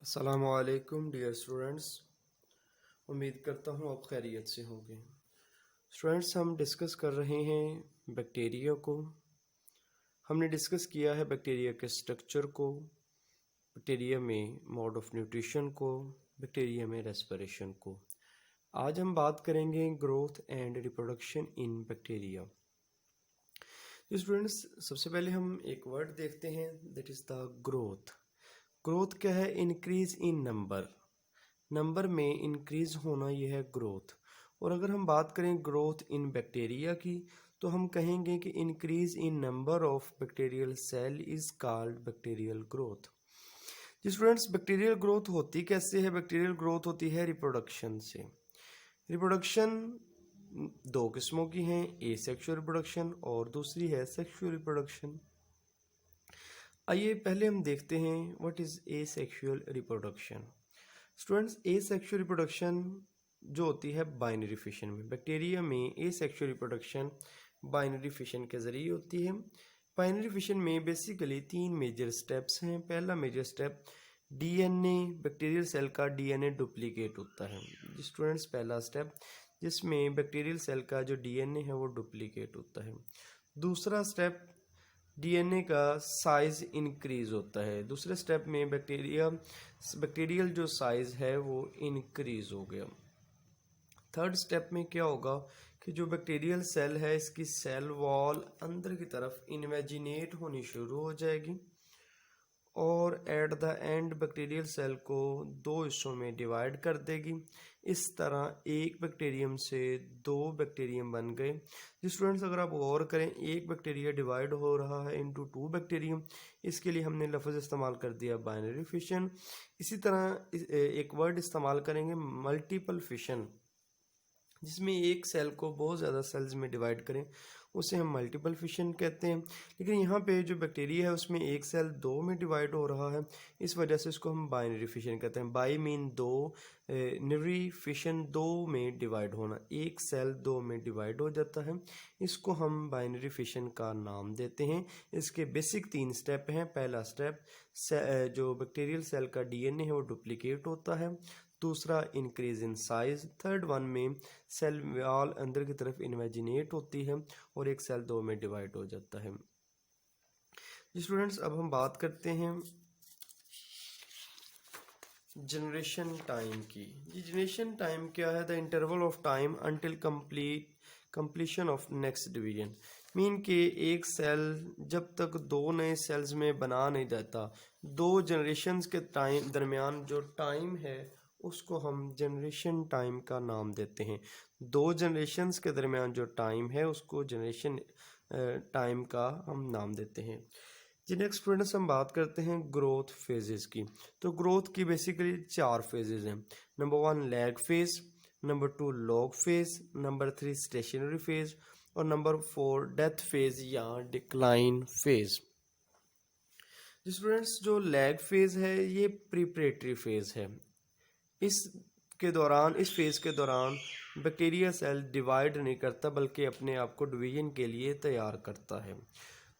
अस्सलामुअलैकुम dear students. उम्मीद करता हूँ आप खैरियत से होंगे। स्टूडेंट्स, हम डिस्कस कर रहे हैं बैक्टीरिया को। हमने डिस्कस किया है बैक्टीरिया के स्ट्रक्चर को, बैक्टीरिया में मोड ऑफ न्यूट्रिशन को, बैक्टीरिया में रेस्पिरेशन को। आज हम बात करेंगे growth and reproduction in bacteria. तो स्टूडेंट्स, सबसे पहले हम एक वर्ड देखते हैं, that is the growth. Growth क्या है? इंक्रीज इन नंबर, नंबर में इंक्रीज होना, यह है ग्रोथ। और अगर हम बात करें ग्रोथ इन बैक्टीरिया की, तो हम कहेंगे कि increase in number of bacterial cell is called bacterial growth. जी स्टूडेंट्स, बैक्टीरियल ग्रोथ होती कैसे है? बैक्टीरियल ग्रोथ होती है रिप्रोडक्शन से। रिप्रोडक्शन दो किस्मों की हैं, एसेक्सुअल रिप्रोडक्शन और दूसरी है सेक्सुअल रिप्रोडक्शन। आइए पहले हम देखते हैं what is asexual reproduction. Students, asexual reproduction जो होती है बाइनरी फिशन में, बैक्टीरिया में एसेक्सुअल रिप्रोडक्शन बाइनरी फिशन के ज़रिए होती है। बाइनरी फिशन में बेसिकली तीन मेजर स्टेप्स हैं। पहला major step DNA, bacterial cell का डीएनए डुप्लीकेट होता है। स्टूडेंट्स, पहला स्टेप जिसमें बैक्टीरियल सेल का जो डीएनए है वो डुप्लीकेट होता है। दूसरा स्टेप डीएनए का साइज इंक्रीज होता है। दूसरे स्टेप में बैक्टीरियल जो साइज है वो इंक्रीज हो गया। थर्ड स्टेप में क्या होगा कि जो बैक्टीरियल सेल है इसकी सेल वॉल अंदर की तरफ इन्वेजिनेट होनी शुरू हो जाएगी और at the end bacterial cell को दो हिस्सों में डिवाइड कर देगी। इस तरह एक बैक्टीरियम से दो बैक्टीरियम बन गए। जी स्टूडेंट्स, अगर आप गौर करें, एक बैक्टीरिया डिवाइड हो रहा है इनटू टू बैक्टीरियम, इसके लिए हमने लफ्ज़ इस्तेमाल कर दिया बाइनरी फिशन। इसी तरह एक वर्ड इस्तेमाल करेंगे मल्टीपल फिशन, जिसमें एक सेल को बहुत ज़्यादा सेल्स में डिवाइड करें, उसे हम मल्टीपल फिशन कहते हैं। लेकिन यहाँ पे जो बैक्टीरिया है उसमें एक सेल दो में डिवाइड हो रहा है, इस वजह से इसको हम बाइनरी फिशन कहते हैं। बाई मीन दो, नरी फिशन दो में डिवाइड होना, एक सेल दो में डिवाइड हो जाता है, इसको हम बाइनरी फिशन का नाम देते हैं। इसके बेसिक तीन स्टेप हैं। पहला स्टेप जो बैक्टीरियल सेल का डीएनए है वो डुप्लीकेट होता है। दूसरा increase in size. Third one में सेल वॉल अंदर की तरफ इन्वेजिनेट होती है और एक सेल दो में डिवाइड हो जाता है। जी स्टूडेंट्स, अब हम बात करते हैं जनरेशन टाइम की। जी, जनरेशन टाइम क्या है? The interval of time until completion of next division. Mean के एक सेल जब तक दो नए सेल्स में बना नहीं जाता, दो जनरेशन्स के टाइम दरमियान जो टाइम है उसको हम जनरेशन टाइम का नाम देते हैं। दो जनरेशन्स के दरमियान जो टाइम है उसको जनरेशन टाइम का हम नाम देते हैं। जी नेक्स्ट स्टूडेंट्स, हम बात करते हैं ग्रोथ फेजेस की। तो ग्रोथ की बेसिकली चार फेजेस हैं। Number one lag phase, number two log phase, number three stationary phase और नंबर फोर डेथ फेज या डिक्लाइन फेज। स्टूडेंट्स, जो लैग फेज है ये प्रिपरेटरी फेज है। इस फेज के दौरान बैक्टीरिया सेल डिवाइड नहीं करता बल्कि अपने आप को डिवीजन के लिए तैयार करता है।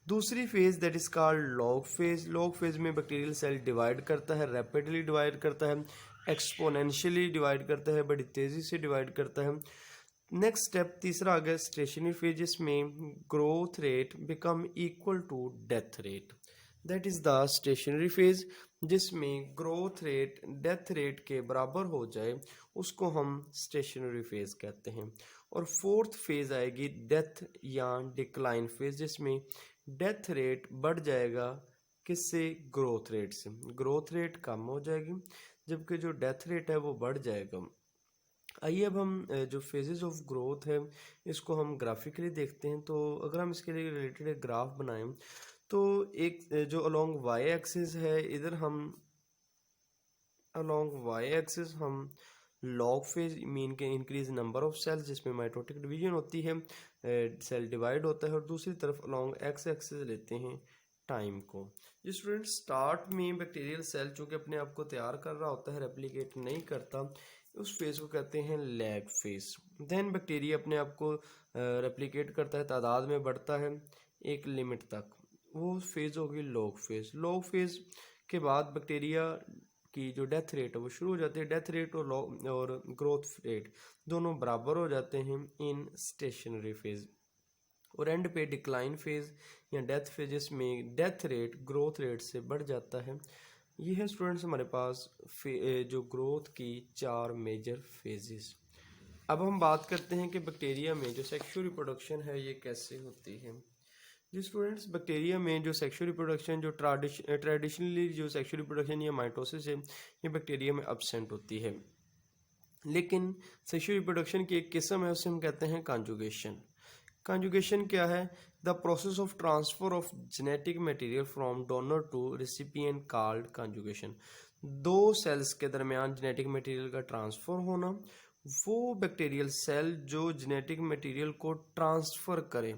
दूसरी phase that is called log phase. Log phase में बैक्टीरियल सेल डिवाइड करता है, रैपिडली डिवाइड करता है, एक्सपोनेंशियली डिवाइड करता है, बड़ी तेजी से डिवाइड करता है। नेक्स्ट स्टेप तीसरा आ गया स्टेशनरी फेज, जिसमें growth rate become equal to death rate. That is the stationary phase, जिसमें ग्रोथ रेट डेथ रेट के बराबर हो जाए उसको हम स्टेशनरी फेज कहते हैं। और फोर्थ फेज आएगी डेथ या डिक्लाइन फेज, जिसमें डेथ रेट बढ़ जाएगा किससे? ग्रोथ रेट से। ग्रोथ रेट कम हो जाएगी जबकि जो डेथ रेट है वो बढ़ जाएगा। आइए अब हम जो फेजेस ऑफ ग्रोथ है इसको हम ग्राफिकली देखते हैं। तो अगर हम इसके लिए रिलेटेड एक ग्राफ बनाएं तो एक जो अलोंग वाई एक्सिस है, इधर हम अलोंग वाई एक्सिस हम लॉग फेज मीन के इंक्रीज नंबर ऑफ सेल्स जिसमें माइटोटिक डिवीजन होती है, सेल डिवाइड होता है, और दूसरी तरफ अलोंग एक्स एक्सिस लेते हैं टाइम को। जो स्टूडेंट स्टार्ट में बैक्टीरियल सेल चूँकि अपने आप को तैयार कर रहा होता है, रेप्लिकेट नहीं करता, उस फेज को कहते हैं लैग फेज। देन बैक्टीरिया अपने आप को रेप्लिकेट करता है, तादाद में बढ़ता है एक लिमिट तक, वो फेज होगी लॉग फेज। लॉग फेज के बाद बैक्टीरिया की जो डेथ रेट है वो शुरू हो जाती है। डेथ रेट और ग्रोथ रेट दोनों बराबर हो जाते हैं इन स्टेशनरी फेज, और एंड पे डिक्लाइन फेज या डेथ फेजेस में डेथ रेट ग्रोथ रेट से बढ़ जाता है। ये है स्टूडेंट्स हमारे पास जो ग्रोथ की 4 मेजर फेजेस। अब हम बात करते हैं कि बैक्टीरिया में जो सेक्सुअल रिप्रोडक्शन है ये कैसे होती है। जी स्टूडेंट्स, बैक्टीरिया में जो सेक्सुअल रिप्रोडक्शन जो ट्रेडिशनली जो सेक्सुअल रिप्रोडक्शन या माइटोसिस है ये बैक्टीरिया में एब्सेंट होती है, लेकिन सेक्सुअल रिप्रोडक्शन की एक किस्म है उसे हम कहते हैं कॉन्जुगेशन। कॉन्जुगेशन क्या है? The process of transfer of genetic material from donor to recipient called conjugation. दो सेल्स के दरमियान जेनेटिक मटेरियल का ट्रांसफर होना, वो बैक्टीरियल सेल जो जेनेटिक मटेरियल को ट्रांसफर करे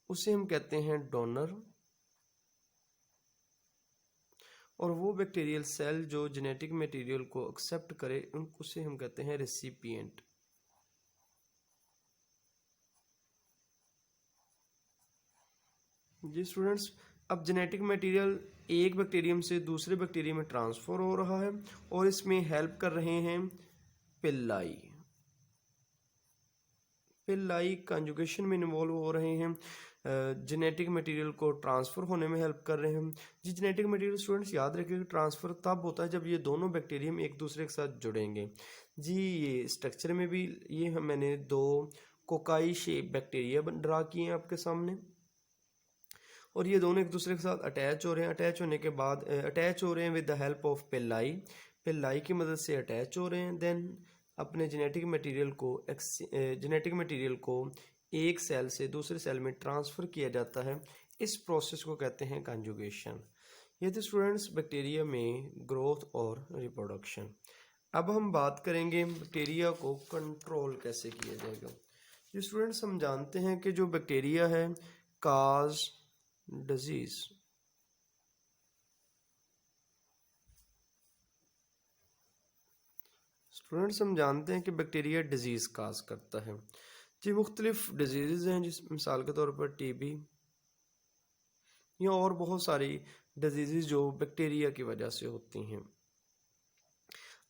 उसे हम कहते हैं डोनर, और वो बैक्टीरियल सेल जो जेनेटिक मटेरियल को एक्सेप्ट करे उसे हम कहते हैं रेसिपिएंट। जी स्टूडेंट्स, अब जेनेटिक मटेरियल एक बैक्टीरियम से दूसरे बैक्टीरियम में ट्रांसफर हो रहा है और इसमें हेल्प कर रहे हैं पिल्लाई। पिल्लाई कंजुगेशन में इन्वॉल्व हो रहे हैं, जेनेटिक मटेरियल को ट्रांसफ़र होने में हेल्प कर रहे हैं। जी जेनेटिक मटेरियल स्टूडेंट्स याद रखिए ट्रांसफ़र तब होता है जब ये दोनों बैक्टीरियम एक दूसरे के साथ जुड़ेंगे। जी ये स्ट्रक्चर में भी ये मैंने 2 कोकाई शेप बैक्टीरिया ड्रा किए हैं आपके सामने, और ये दोनों एक दूसरे के साथ अटैच हो रहे हैं। अटैच होने के बाद अटैच हो रहे हैं with the help of Pillai, Pillai की मदद से अटैच हो रहे हैं। देन अपने जेनेटिक मटेरियल को एक सेल से दूसरे सेल में ट्रांसफ़र किया जाता है। इस प्रोसेस को कहते हैं कंजुगेशन। ये थे स्टूडेंट्स बैक्टीरिया में ग्रोथ और रिप्रोडक्शन। अब हम बात करेंगे बैक्टीरिया को कंट्रोल कैसे किया जाएगा। ये स्टूडेंट्स हम जानते हैं कि जो बैक्टीरिया है काज डिजीज, स्टूडेंट्स हम जानते हैं कि बैक्टीरिया डिजीज काज करता है। जी मुख्तलिफ डिजीज़ हैं, जिस मिसाल के तौर पर टीबी या और बहुत सारी डिजीज़ जो बैक्टीरिया की वजह से होती हैं।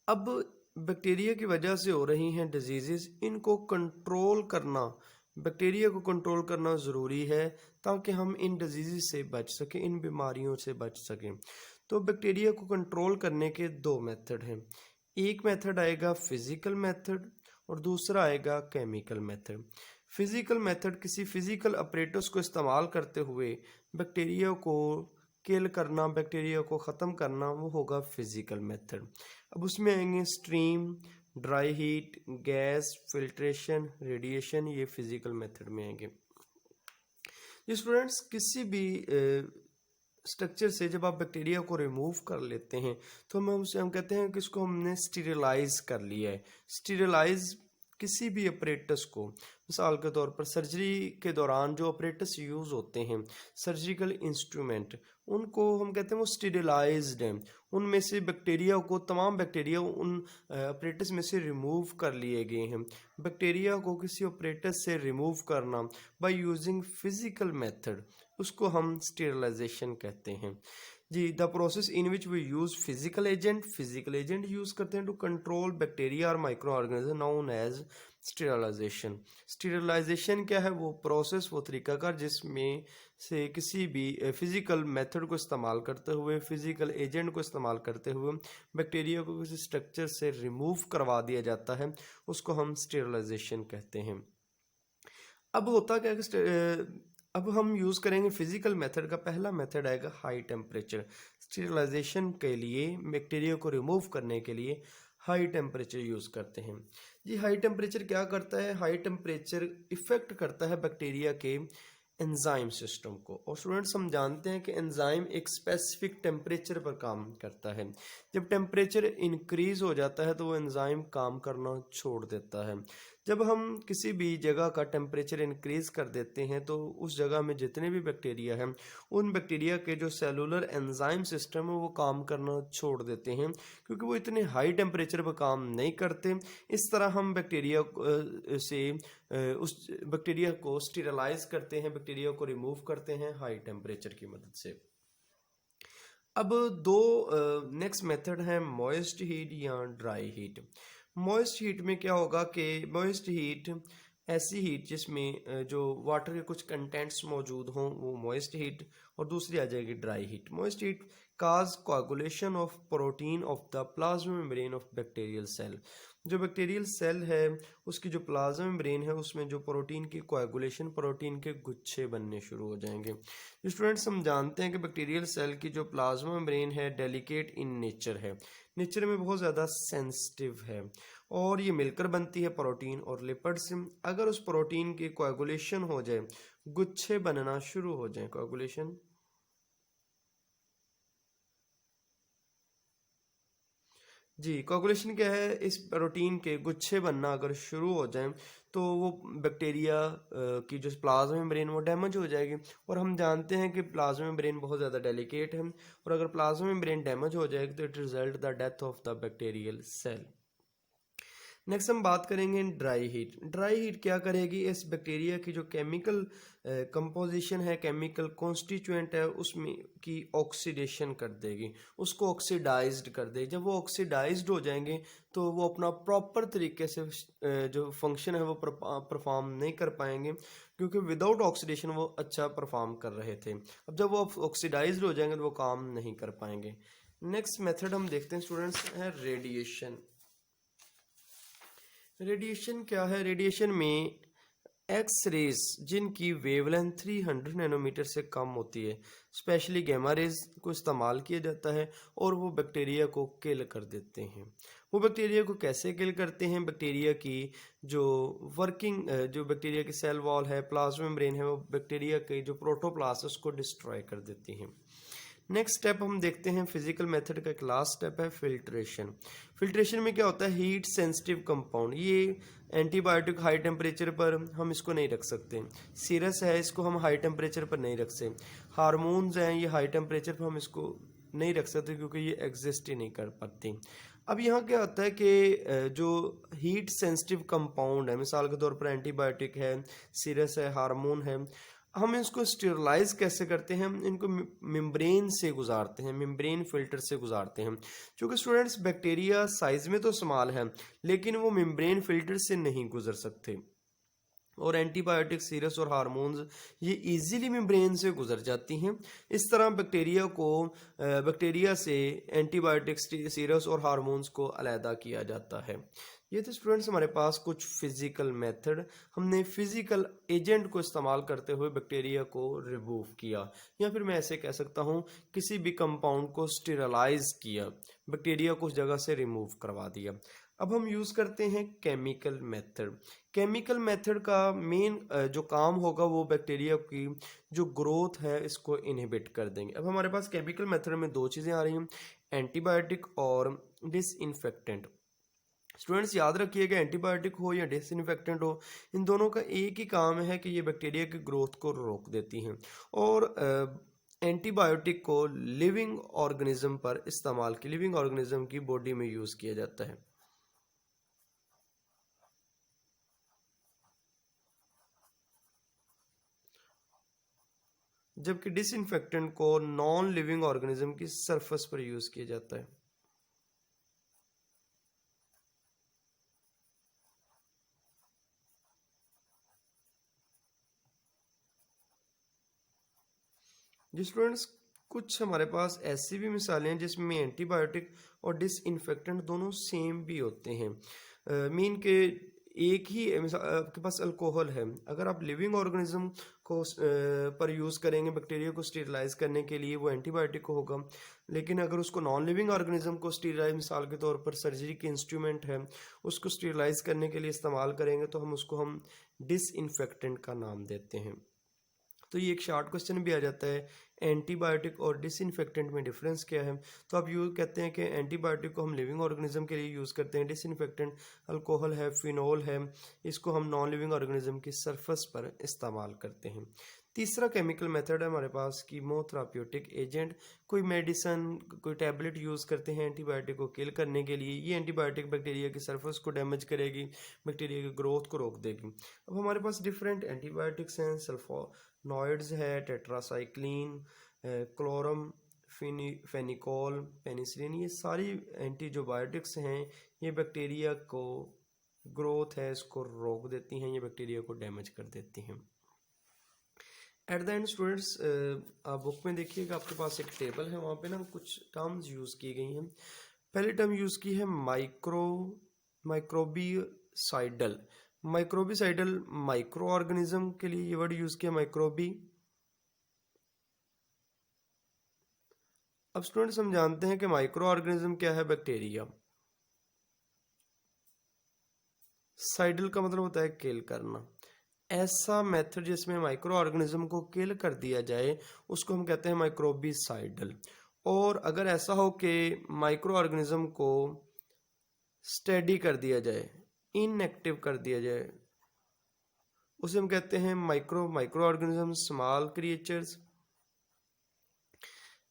अब बैक्टीरिया की वजह से हो रही हैं डिजीज़, इनको कंट्रोल करना, बैक्टीरिया को कंट्रोल करना ज़रूरी है ताकि हम इन डिजीज़ से बच सकें, इन बीमारियों से बच सकें। तो बैक्टीरिया को कंट्रोल करने के 2 मेथड हैं। एक मेथड आएगा फिज़िकल मेथड और दूसरा आएगा केमिकल मेथड। फिज़िकल मेथड किसी फिज़िकल अपरेटस को इस्तेमाल करते हुए बैक्टीरिया को किल करना, बैक्टीरिया को ख़त्म करना, वो होगा फिज़िकल मेथड। अब उसमें आएंगे stream, dry heat, gas, filtration, radiation, ये फिज़िकल मेथड में आएंगे। ये स्टूडेंट्स किसी भी स्ट्रक्चर से जब आप बैक्टीरिया को रिमूव कर लेते हैं तो हम कहते हैं कि इसको हमने स्टीरिलाइज कर लिया है। स्टीरिलाइज किसी भी अपरेटस को, मिसाल के तौर पर सर्जरी के दौरान जो अपरेटस यूज़ होते हैं, सर्जिकल इंस्ट्रूमेंट, उनको हम कहते हैं वो स्टीरिलाइज्ड हैं। उनमें से बैक्टीरिया को, तमाम बैक्टीरिया उन अपरेटस में से रिमूव कर लिए गए हैं। बैक्टीरिया को किसी अपरेटस से रिमूव करना बाय यूजिंग फिजिकल मेथड, उसको हम स्टीरिलाइजेशन कहते हैं। जी the process in which we use physical agent use करते हैं टू कंट्रोल बैक्टीरिया और micro organism known as sterilisation. Sterilisation क्या है? वो प्रोसेस, वो तरीकाकार जिसमें से किसी भी फिजिकल मेथड को इस्तेमाल करते हुए, फिजिकल एजेंट को इस्तेमाल करते हुए बैक्टीरिया को किसी स्ट्रक्चर से रिमूव करवा दिया जाता है, उसको हम स्टीरिलाइजेशन कहते हैं। अब होता क्या है, अब हम यूज़ करेंगे फिजिकल मेथड का। पहला मेथड आएगा हाई टेम्परेचर। स्टीरिलाइजेशन के लिए, बैक्टीरिया को रिमूव करने के लिए हाई टेम्परेचर यूज़ करते हैं। जी हाई टेम्परेचर क्या करता है? हाई टेम्परेचर इफ़ेक्ट करता है बैक्टीरिया के एंजाइम सिस्टम को। और स्टूडेंट्स हम जानते हैं कि एंजाइम एक स्पेसिफिक टेम्परेचर पर काम करता है। जब टेम्परेचर इंक्रीज़ हो जाता है तो वो एंजाइम काम करना छोड़ देता है। जब हम किसी भी जगह का टेम्परेचर इंक्रीज़ कर देते हैं तो उस जगह में जितने भी बैक्टीरिया हैं, उन बैक्टीरिया के जो सेलुलर एंजाइम सिस्टम है वो काम करना छोड़ देते हैं, क्योंकि वो इतने हाई टेम्परेचर पर काम नहीं करते। इस तरह हम बैक्टीरिया से उस बैक्टीरिया को स्टीरिलाइज करते हैं, बैक्टीरिया को रिमूव करते हैं हाई टेम्परेचर की मदद से। अब दो नेक्स्ट मेथड है मॉइस्ट हीट या ड्राई हीट। मॉइस्ट हीट में क्या होगा कि मॉइस्ट हीट ऐसी हीट जिसमें जो वाटर के कुछ कंटेंट्स मौजूद हों, वो मॉइस्ट हीट। और दूसरी आ जाएगी dry heat. Moist heat cause coagulation of protein of the plasma membrane of bacterial cell. जो बैक्टीरियल सेल है उसकी जो प्लाज्मा मेम्ब्रेन है उसमें जो प्रोटीन की कोagulation, प्रोटीन के गुच्छे बनने शुरू हो जाएंगे। स्टूडेंट्स, हम जानते हैं कि बैक्टीरियल सेल की जो प्लाज्मा मेम्ब्रेन है डेलिकेट इन नेचर है, नेचर में बहुत ज़्यादा सेंसिटिव है, और ये मिलकर बनती है प्रोटीन और लिपिड्स। अगर उस प्रोटीन की कोagulation हो जाए, गुच्छे बनना शुरू हो जाए, कोagulation जी, कोagulation क्या है, इस प्रोटीन के गुच्छे बनना अगर शुरू हो जाए तो वो बैक्टीरिया की जो प्लाज्मा मेम्ब्रेन वो डैमेज हो जाएगी। और हम जानते हैं कि प्लाज्मा मेम्ब्रेन बहुत ज़्यादा डेलिकेट है, और अगर प्लाज्मा मेम्ब्रेन डैमेज हो जाएगी तो it result the death of the bacterial cell. Next हम बात करेंगे ड्राई हीट। ड्राई हीट क्या करेगी, इस बैक्टीरिया की जो केमिकल कंपोजिशन है, केमिकल कॉन्स्टिट्यूएंट है, उसमें की ऑक्सीडेशन कर देगी, उसको ऑक्सीडाइज्ड कर देगी। जब वो ऑक्सीडाइज्ड हो जाएंगे तो वो अपना प्रॉपर तरीके से जो फंक्शन है वो परफॉर्म नहीं कर पाएंगे, क्योंकि विदाउट ऑक्सीडेशन वो अच्छा परफॉर्म कर रहे थे। अब जब वो ऑक्सीडाइज्ड हो जाएंगे तो वो काम नहीं कर पाएंगे। नेक्स्ट मेथड हम देखते हैं स्टूडेंट्स है रेडिएशन। रेडिएशन क्या है, रेडिएशन में एक्स रेज जिनकी वेवलेंथ 300 नैनोमीटर से कम होती है, स्पेशली गैमा रेज को इस्तेमाल किया जाता है और वो बैक्टीरिया को किल कर देते हैं। वो बैक्टीरिया को कैसे किल करते हैं, बैक्टीरिया की जो वर्किंग जो बैक्टीरिया की सेल वॉल है, प्लाज्मा मेम्ब्रेन है, वो बैक्टीरिया के जो प्रोटोप्लास्ट उसको डिस्ट्रॉय कर देती हैं। नेक्स्ट स्टेप हम देखते हैं फिजिकल मेथड का, एक लास्ट स्टेप है फिल्ट्रेशन। फिल्ट्रेशन में क्या होता है, हीट सेंसिटिव कंपाउंड, ये एंटीबायोटिक हाई टेम्परेचर पर हम इसको नहीं रख सकते, सीरस है इसको हम हाई टेम्परेचर पर नहीं रख सकते, हार्मोन्स हैं ये हाई टेम्परेचर पर हम इसको नहीं रख सकते क्योंकि ये एग्जिस्ट ही नहीं कर पाती। अब यहाँ क्या होता है कि जो हीट सेंसिटिव कंपाउंड है, मिसाल के तौर पर एंटीबायोटिक है, सीरस है, हार्मोन है, हम इसको स्टेरलाइज कैसे करते हैं, हम इनको मेम्ब्रेन से गुजारते हैं, मेम्ब्रेन फिल्टर से गुजारते हैं। क्योंकि स्टूडेंट्स बैक्टीरिया साइज में तो स्मॉल है लेकिन वो मेम्ब्रेन फिल्टर से नहीं गुजर सकते, और एंटीबायोटिक, सीरस और हार्मोन्स ये इजीली मेम्ब्रेन से गुजर जाती हैं। इस तरह बैक्टीरिया को बैक्टीरिया से एंटीबायोटिक, सीरस और हार्मोन्स को अलहदा किया जाता है। ये थे स्टूडेंट्स हमारे पास कुछ फिजिकल मेथड, हमने फिजिकल एजेंट को इस्तेमाल करते हुए बैक्टीरिया को रिमूव किया, या फिर मैं ऐसे कह सकता हूँ किसी भी कंपाउंड को स्टेरलाइज किया, बैक्टीरिया को उस जगह से रिमूव करवा दिया। अब हम यूज़ करते हैं केमिकल मेथड। केमिकल मेथड का मेन जो काम होगा वो बैक्टीरिया की जो ग्रोथ है इसको इनहिबिट कर देंगे। अब हमारे पास केमिकल मेथड में दो चीज़ें आ रही हैं, एंटीबायोटिक और डिसइंफेक्टेंट। स्टूडेंट्स याद रखिएगा, एंटीबायोटिक हो या डिसइंफेक्टेंट हो, इन दोनों का एक ही काम है कि ये बैक्टीरिया की ग्रोथ को रोक देती हैं। और एंटीबायोटिक को लिविंग ऑर्गेनिज्म पर इस्तेमाल की, लिविंग ऑर्गेनिज्म की बॉडी में यूज़ किया जाता है, जबकि डिसइंफेक्टेंट को नॉन लिविंग ऑर्गेनिज्म की सरफेस पर यूज़ किया जाता है। जी स्टूडेंट्स, कुछ हमारे पास ऐसी भी मिसालें हैं जिसमें एंटीबायोटिक और डिसइंफेक्टेंट दोनों सेम भी होते हैं। मीन के एक ही आपके पास अल्कोहल है, अगर आप लिविंग ऑर्गेनिज्म को पर यूज़ करेंगे बैक्टीरिया को स्टेरिलाइज करने के लिए, वो एंटीबायोटिक होगा। लेकिन अगर उसको नॉन लिविंग ऑर्गेनिज्म को स्टेरिलाइज, मिसाल के तौर पर सर्जरी के इंस्ट्रूमेंट है, उसको स्टेरिलाइज करने के लिए इस्तेमाल करेंगे तो हम डिसइंफेक्टेंट का नाम देते हैं। तो ये एक शॉर्ट क्वेश्चन भी आ जाता है, एंटीबायोटिक और डिसइंफेक्टेंट में डिफरेंस क्या है। तो आप यूँ कहते हैं कि एंटीबायोटिक को हम लिविंग ऑर्गेनिज्म के लिए यूज़ करते हैं, डिसइंफेक्टेंट अल्कोहल है, फिनोल है, इसको हम नॉन लिविंग ऑर्गेनिज्म की सरफेस पर इस्तेमाल करते हैं। तीसरा केमिकल मेथड है हमारे पास कीमोथेराप्यूटिक एजेंट। कोई मेडिसन, कोई टैबलेट यूज़ करते हैं एंटीबायोटिक को किल करने के लिए, ये एंटीबायोटिक बैक्टीरिया की सरफेस को डैमेज करेगी, बैक्टीरिया की ग्रोथ को रोक देगी। अब हमारे पास डिफरेंट एंटीबायोटिक्स हैं, सल्फोनॉइड्स है, टेट्रासाइक्लिन, क्लोरम फेनिकोल, पेनिसिलिन, ये सारी एंटी जो बायोटिक्स हैं ये बैक्टीरिया को ग्रोथ है इसको रोक देती हैं, ये बैक्टीरिया को डैमेज कर देती हैं। एट द एंड स्टूडेंट्स आप बुक में देखिएगा आपके पास एक टेबल है, वहाँ पे ना कुछ टर्म्स यूज़ की गई हैं। पहली टर्म यूज़ की है माइक्रोबीसाइडल। माइक्रोबीसाइडल माइक्रो ऑर्गेनिज्म के लिए ये वर्ड यूज़ किया माइक्रोबी। अब स्टूडेंट्स हम जानते हैं कि माइक्रो ऑर्गेनिज्म क्या है, बैक्टीरिया। साइडल का मतलब होता है किल करना। ऐसा मेथड जिसमें माइक्रो ऑर्गेनिज्म को किल कर दिया जाए उसको हम कहते हैं माइक्रोबीसाइडल। और अगर ऐसा हो कि माइक्रो ऑर्गेनिज्म को स्टेडी कर दिया जाए, इनएक्टिव कर दिया जाए, उसे हम कहते हैं माइक्रो ऑर्गेनिज्म, स्मॉल क्रिएचर्स।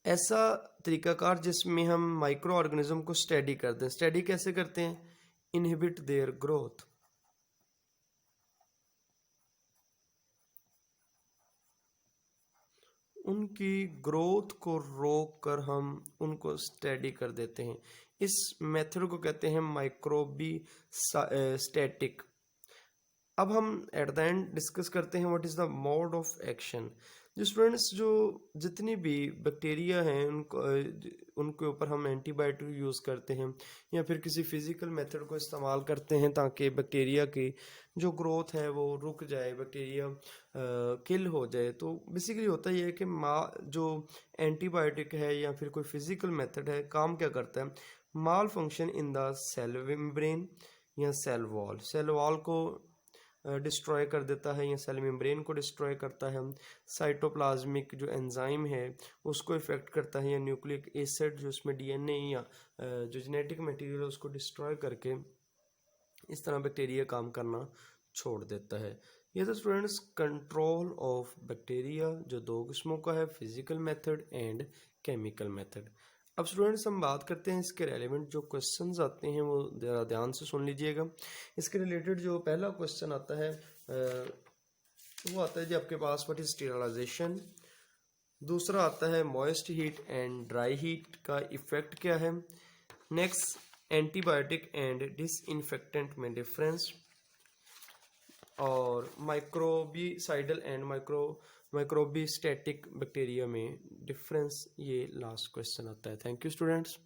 ऐसा तरीकाकार जिसमें हम माइक्रो ऑर्गेनिज्म को स्टेडी कर दें। स्टेडी कैसे करते हैं? Inhibit their growth. उनकी ग्रोथ को रोक कर हम उनको स्टेडी कर देते हैं। इस मेथड को कहते हैं माइक्रोबी स्टैटिक। अब हम एट द एंड डिस्कस करते हैं what is the mode of action. जो स्टूडेंट्स जो जितनी भी बैक्टीरिया हैं उनके ऊपर हम एंटीबायोटिक यूज़ करते हैं या फिर किसी फिजिकल मेथड को इस्तेमाल करते हैं ताकि बैक्टीरिया की जो ग्रोथ है वो रुक जाए, बैक्टीरिया किल हो जाए। तो बेसिकली होता ही है कि जो एंटीबायोटिक है या फिर कोई फिजिकल मेथड है काम क्या करता है, malfunction in the cell membrane या सेल वॉल को डिस्ट्रॉय कर देता है या सेल मेम्ब्रेन को डिस्ट्रॉय करता है। साइटोप्लाज्मिक जो एंजाइम है उसको इफेक्ट करता है, या न्यूक्लिक एसिड जो उसमें डीएनए या जो जेनेटिक मटेरियल है उसको डिस्ट्रॉय करके इस तरह बैक्टीरिया काम करना छोड़ देता है। ये तो स्टूडेंट्स कंट्रोल ऑफ बैक्टीरिया जो दो किस्मों का है, physical method and chemical method. अब स्टूडेंट्स हम बात करते हैं इसके रेलेवेंट जो क्वेश्चंस आते हैं वो ज़रा ध्यान से सुन लीजिएगा। इसके रिलेटेड जो पहला क्वेश्चन आता है वो आता है जी आपके पास, व्हाट इज स्टीरिलाइजेशन। दूसरा आता है moist heat and dry heat का इफेक्ट क्या है। नेक्स्ट, एंटीबायोटिक एंड डिसइंफेक्टेंट में डिफरेंस। और माइक्रोबीसाइडल एंड माइक्रोबीस्टैटिक बैक्टीरिया में डिफरेंस, ये लास्ट क्वेश्चन आता है। Thank you students.